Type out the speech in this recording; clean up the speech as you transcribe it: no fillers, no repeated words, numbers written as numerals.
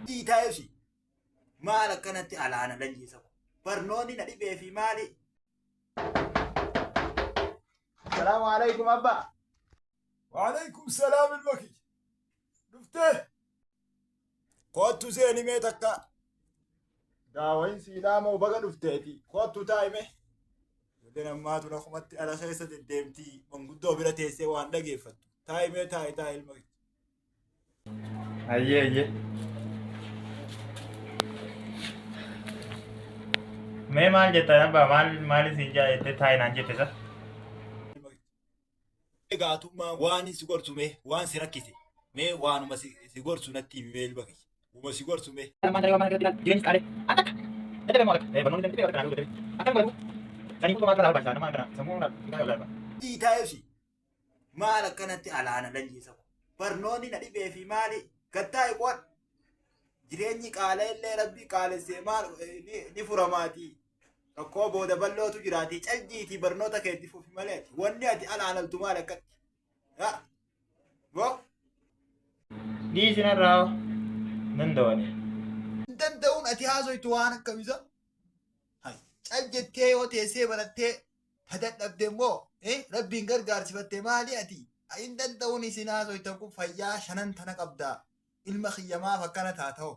دي تايشي مالك كانت على أنا لنجي سو برنوني ندي بيفي مالي. السلام عليكم أبا. وعليكم السلام المكي. دفته قوتو زيني ميتك داوين سيناما وبقى دفتيتي قوتو تايمه ودنا ما تنخمت على خيسة الدمتي من قدو بلا تيسي وان دقيفت تايمه تاي المكي. أيه मैं मान जेता है बा मान सिंजा इतने थाई ना जेते सा Egaatuma waan si gorsu mee waan si rakkise mee waanuma si gorsu natti himi mee ilma kiyya uma si gorsu mee. mana kita jenis kare atak ada memang bangun dan kita orang kenal akan baru dan itu makan apa sana mana semua kita udah Dhiitaayoshi maal akkanatti alaana lanjiisa barnoonni na dhibee fi maali gattaa'i qoon jireenyi qaala illee rabbii qaalessee maal ni furamaatii tokkoo booda ballootu jiraatii caljiitii barnoota keetti fufi maleeti wanni ati alaanaltu maal akkatti haa boo di sini raw nandoni danda'uun ati haasoytu waan akkamisa cal jettee yoo teessee barattee tadadhabde immoo rabbiin gargaarsifatte maali ati hin danda'uun isin haasoytan kun fayyaa shanan tana qabdaa ilma kiyyamaaf akkana taata'u